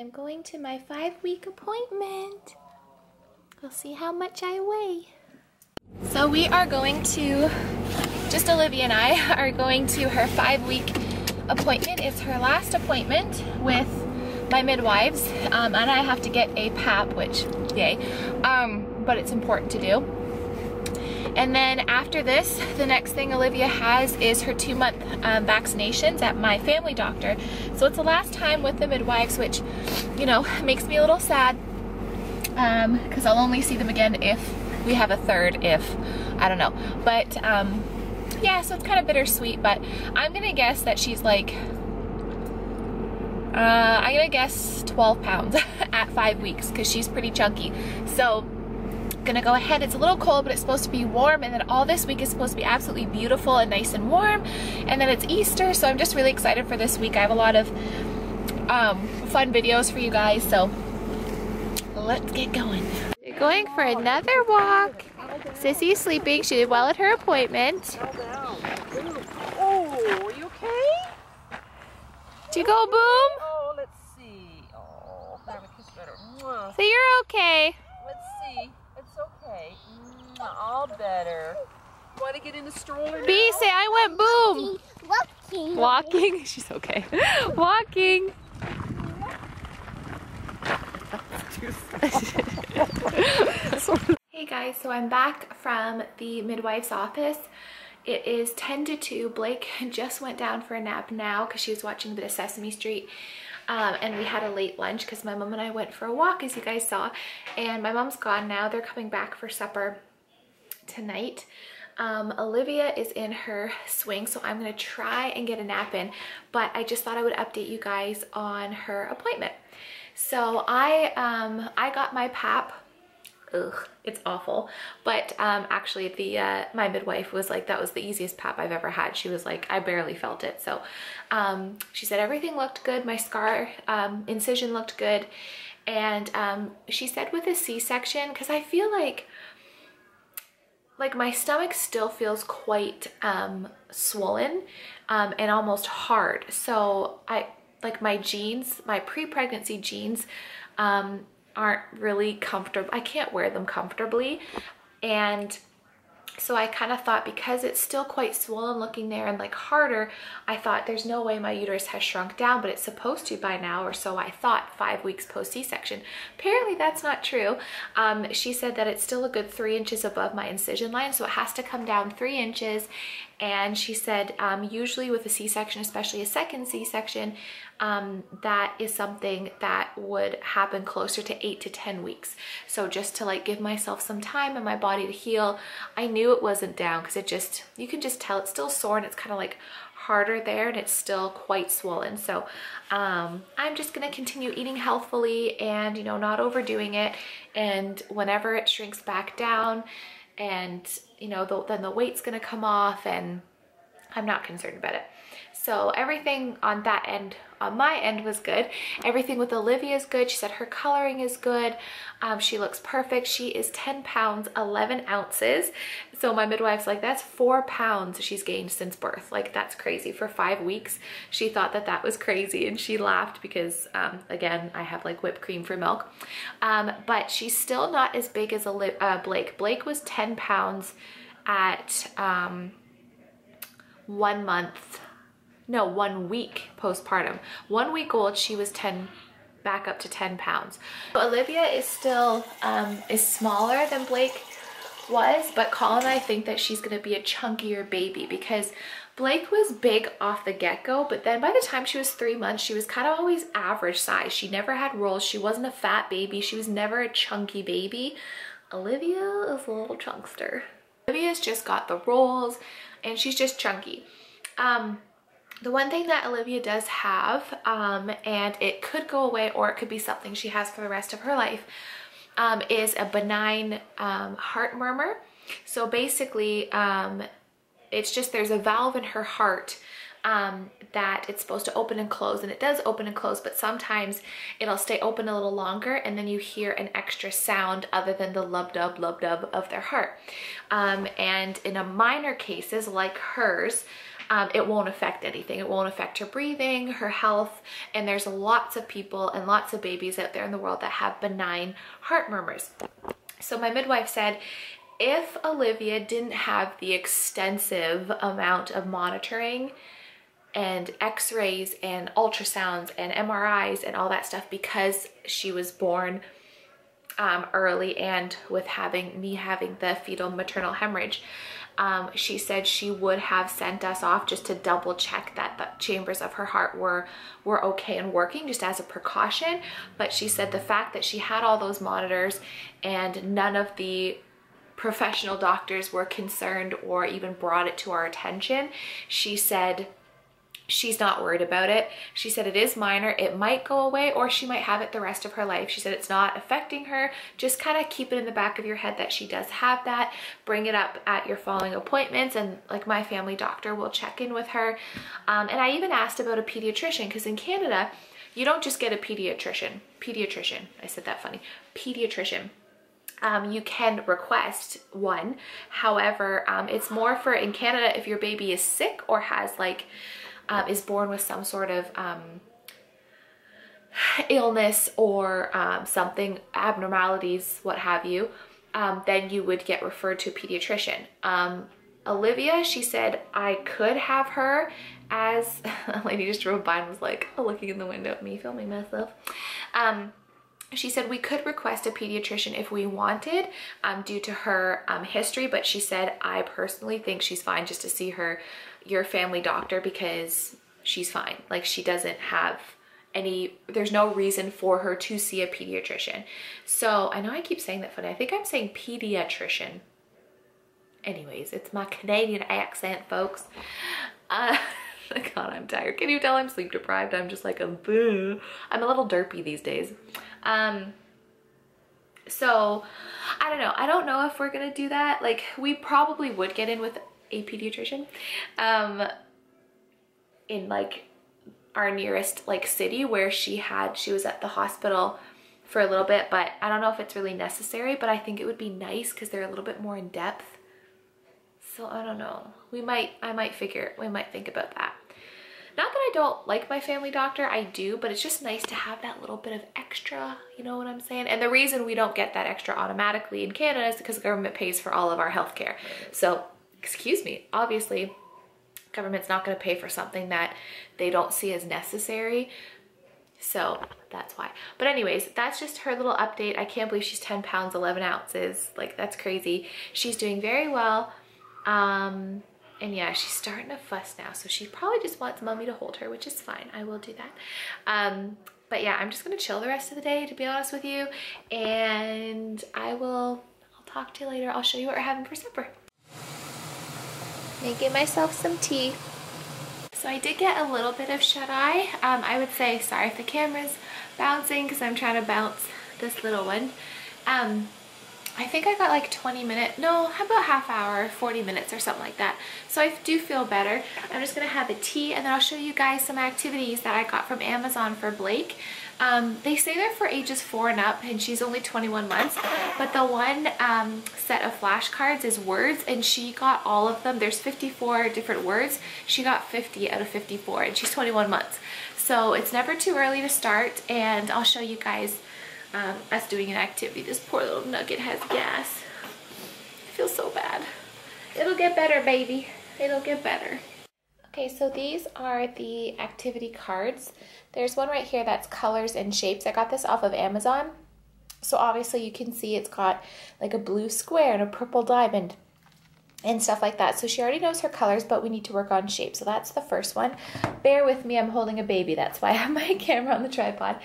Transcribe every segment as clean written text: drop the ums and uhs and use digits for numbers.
I'm going to my 5-week appointment. We'll see how much I weigh. So we are going to, just Olivia and I are going to her 5-week appointment. It's her last appointment with my midwives, and I have to get a PAP, which, yay, but it's important to do. And then after this, the next thing Olivia has is her 2-month vaccinations at my family doctor. So it's the last time with the midwives, which, you know, makes me a little sad, because I'll only see them again if we have a third, if, I don't know. But yeah, so it's kind of bittersweet, but I'm gonna guess that she's like, I'm gonna guess 12 pounds at 5 weeks, because she's pretty chunky. So gonna go ahead. It's a little cold, but it's supposed to be warm, and then all this week is supposed to be absolutely beautiful and nice and warm, and then it's Easter, so I'm just really excited for this week. I have a lot of fun videos for you guys, so let's get going. We're going for another walk. Sissy's sleeping. She did well at her appointment. Oh, are you okay? Did you go boom? Oh, let's see. Oh, that would kiss better. So you're okay. Let's see. It's okay. All better. Want to get in the stroller now? B, say I went boom. Walking. Walking. She's okay. Walking. Hey guys, so I'm back from the midwife's office. It is 10 to 2. Blake just went down for a nap now because she was watching a bit of Sesame Street. And we had a late lunch because my mom and I went for a walk, as you guys saw. And my mom's gone now. They're coming back for supper tonight. Olivia is in her swing, so I'm gonna try and get a nap in, but I just thought I would update you guys on her appointment. So I got my PAP. Ugh, it's awful. But actually my midwife was like, that was the easiest PAP I've ever had. She was like, I barely felt it. So she said everything looked good. My scar incision looked good. And she said with a C-section, because I feel like my stomach still feels quite swollen and almost hard. So my jeans, my pre-pregnancy jeans, aren't really comfortable. I can't wear them comfortably. And so I kind of thought, because it's still quite swollen looking there and like harder, I thought there's no way my uterus has shrunk down, but it's supposed to by now, or so I thought, 5 weeks post C-section. Apparently that's not true. She said that it's still a good 3 inches above my incision line, so it has to come down 3 inches. And she said usually with a C-section, especially a second C-section, that is something that would happen closer to 8 to 10 weeks. So just to like give myself some time and my body to heal. I knew it wasn't down because it just, you can just tell it's still sore, and it's kind of like harder there, and it's still quite swollen. So I'm just gonna continue eating healthfully and, you know, not overdoing it. And whenever it shrinks back down, and you know, then the weight's gonna come off, and I'm not concerned about it. So everything on that end, on my end, was good. Everything with Olivia is good. She said her coloring is good. She looks perfect. She is 10 pounds, 11 ounces. So my midwife's like, that's 4 pounds she's gained since birth. Like, that's crazy. For 5 weeks, she thought that that was crazy, and she laughed because, again, I have like whipped cream for milk. But she's still not as big as Blake. Blake was 10 pounds at 1 month. No, 1 week postpartum. 1 week old, she was 10, back up to 10 pounds. So Olivia is still, is smaller than Blake was, but Colin and I think that she's gonna be a chunkier baby, because Blake was big off the get-go, but then by the time she was 3 months, she was kind of always average size. She never had rolls. She wasn't a fat baby. She was never a chunky baby. Olivia is a little chunkster. Olivia's just got the rolls, and she's just chunky. The one thing that Olivia does have, and it could go away or it could be something she has for the rest of her life, is a benign heart murmur. So basically, it's just there's a valve in her heart that it's supposed to open and close, and it does open and close, but sometimes it'll stay open a little longer, and then you hear an extra sound other than the lub-dub of their heart. And in a minor cases like hers, it won't affect anything. It won't affect her breathing, her health, and there's lots of people and lots of babies out there in the world that have benign heart murmurs. So my midwife said, if Olivia didn't have the extensive amount of monitoring and x-rays and ultrasounds and MRIs and all that stuff, because she was born early and with me having the fetal maternal hemorrhage, she said she would have sent us off just to double check that the chambers of her heart were okay and working, just as a precaution. But she said the fact that she had all those monitors and none of the professional doctors were concerned or even brought it to our attention, she said she's not worried about it. She said it is minor, it might go away, or she might have it the rest of her life. She said it's not affecting her. Just kind of keep it in the back of your head that she does have that. Bring it up at your following appointments, and like my family doctor will check in with her. And I even asked about a pediatrician, because in Canada you don't just get a pediatrician, I said that funny, pediatrician. You can request one. However, it's more for in Canada if your baby is sick or has like is born with some sort of illness or something, abnormalities, what have you, then you would get referred to a pediatrician. Olivia, she said I could have her as a lady just drove by and was like looking in the window at me filming myself. She said we could request a pediatrician if we wanted, due to her history, but she said I personally think she's fine just to see your family doctor, because she's fine. Like, she doesn't have there's no reason for her to see a pediatrician. So I know I keep saying that funny. I think I'm saying pediatrician. Anyways, it's my Canadian accent, folks. God, I'm tired. Can you tell I'm sleep deprived? I'm just like I'm a little derpy these days. So I don't know. I don't know if we're gonna do that. Like, we probably would get in with a pediatrician in like our nearest like city where she was at the hospital for a little bit, but I don't know if it's really necessary, but I think it would be nice because they're a little bit more in depth. So I don't know. We might think about that. Not that I don't like my family doctor, I do, but it's just nice to have that little bit of extra, you know what I'm saying? And the reason we don't get that extra automatically in Canada is because the government pays for all of our healthcare. So, excuse me, obviously, government's not gonna pay for something that they don't see as necessary. So that's why. But anyways, that's just her little update. I can't believe she's 10 pounds, 11 ounces. Like, that's crazy. She's doing very well. And yeah, she's starting to fuss now, so she probably just wants mommy to hold her, which is fine. I will do that. But yeah, I'm just gonna chill the rest of the day, to be honest with you, and I'll talk to you later. I'll show you what we're having for supper. Making myself some tea. So I did get a little bit of shut-eye. I would say, sorry if the camera's bouncing, because I'm trying to bounce this little one. I think I got like 20 minutes, no, how about half hour, 40 minutes or something like that. So I do feel better. I'm just gonna have a tea, and then I'll show you guys some activities that I got from Amazon for Blake. They say they're for ages 4 and up, and she's only 21 months, but the one set of flashcards is words, and she got all of them. There's 54 different words. She got 50 out of 54, and she's 21 months. So it's never too early to start, and I'll show you guys us doing an activity. This poor little nugget has gas. I feel so bad. It'll get better, baby. It'll get better. Okay, so these are the activity cards. There's one right here that's colors and shapes. I got this off of Amazon. So obviously you can see it's got like a blue square and a purple diamond and stuff like that. So she already knows her colors, but we need to work on shapes. So that's the first one. Bear with me, I'm holding a baby. That's why I have my camera on the tripod.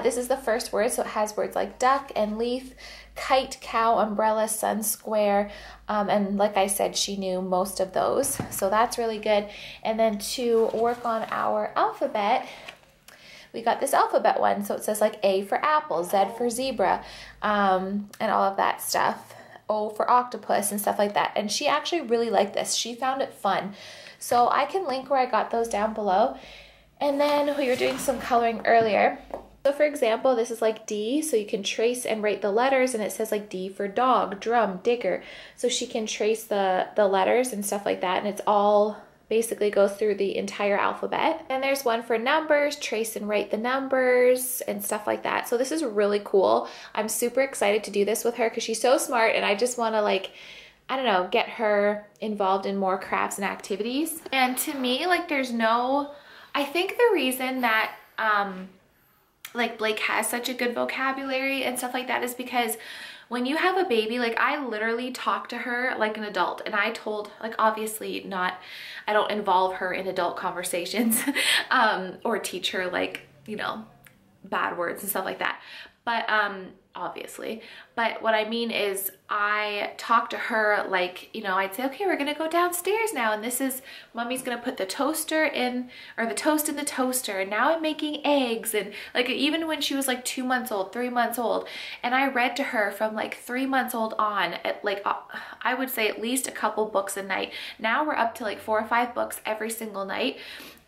This is the first word. So it has words like duck and leaf, kite, cow, umbrella, sun, square. And like I said, she knew most of those. So that's really good. And then to work on our alphabet, we got this alphabet one. So it says like A for apple, Z for zebra, and all of that stuff. O for octopus and stuff like that. And she actually really liked this. She found it fun. So I can link where I got those down below. And then we were doing some coloring earlier. So for example, this is like D, so you can trace and write the letters, and it says like D for dog, drum, digger. So she can trace the letters and stuff like that, and it's all basically goes through the entire alphabet. And there's one for numbers, trace and write the numbers and stuff like that. So this is really cool. I'm super excited to do this with her because she's so smart, and I just want to, like, I don't know, get her involved in more crafts and activities. And to me, like, there's no, I think the reason that like Blake has such a good vocabulary and stuff like that is because when you have a baby, like, I literally talk to her like an adult, and I told, like, obviously not, I don't involve her in adult conversations or teach her, like, you know, bad words and stuff like that. But obviously, but what I mean is I talk to her like, you know, I'd say, okay, we're gonna go downstairs now, and this is, mommy's gonna put the toaster in, or the toast in the toaster, and now I'm making eggs. And like, even when she was like 2 months old, 3 months old, and I read to her from like 3 months old on, at like, I would say at least a couple books a night. Now we're up to like 4 or 5 books every single night.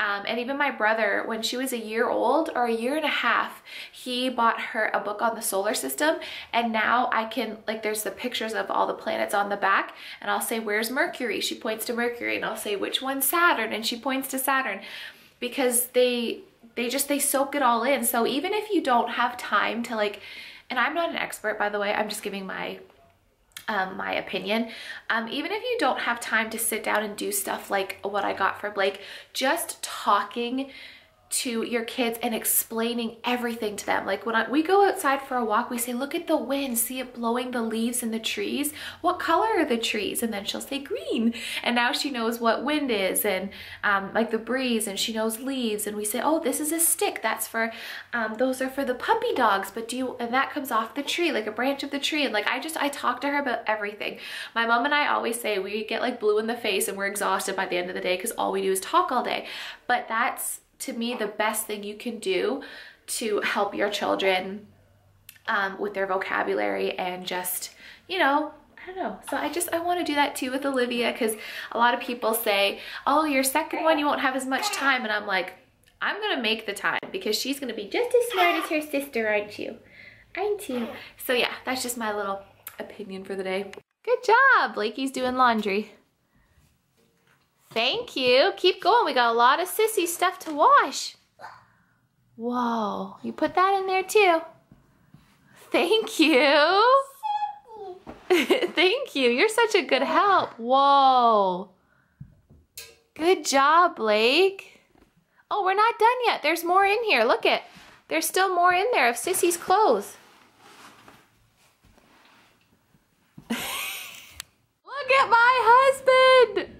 And even my brother, when she was a year old or a year and a half, he bought her a book on the solar system. And now I can, like, there's the pictures of all the planets on the back, and I'll say, where's Mercury? She points to Mercury, and I'll say, which one's Saturn? And she points to Saturn, because they soak it all in. So even if you don't have time to, like, and I'm not an expert, by the way, I'm just giving my opinion. Even if you don't have time to sit down and do stuff like what I got for Blake, just talking to your kids and explaining everything to them. Like, when we go outside for a walk, we say, look at the wind, see it blowing the leaves in the trees. What color are the trees? And then she'll say green. And now she knows what wind is, and like the breeze, and she knows leaves. And we say, oh, this is a stick. That's for, those are for the puppy dogs. But and that comes off the tree, like a branch of the tree. And like, I talk to her about everything. My mom and I always say we get like blue in the face and we're exhausted by the end of the day because all we do is talk all day. But that's, to me, the best thing you can do to help your children with their vocabulary, and just, you know, I don't know. So I want to do that too with Olivia, because a lot of people say, oh, your second one, you won't have as much time. And I'm like, I'm going to make the time, because she's going to be just as smart as her sister, aren't you? Aren't you? So yeah, that's just my little opinion for the day. Good job. Blakey's doing laundry. Thank you. Keep going. We got a lot of sissy stuff to wash. Whoa. You put that in there too. Thank you. Thank you. You're such a good help. Whoa. Good job, Blake. Oh, we're not done yet. There's more in here. Look it. There's still more in there of Sissy's clothes. Look at my husband.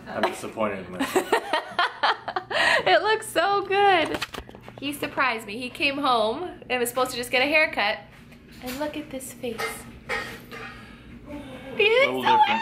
I'm disappointed in this. It looks so good. He surprised me. He came home and was supposed to just get a haircut. And look at this face. He is so different.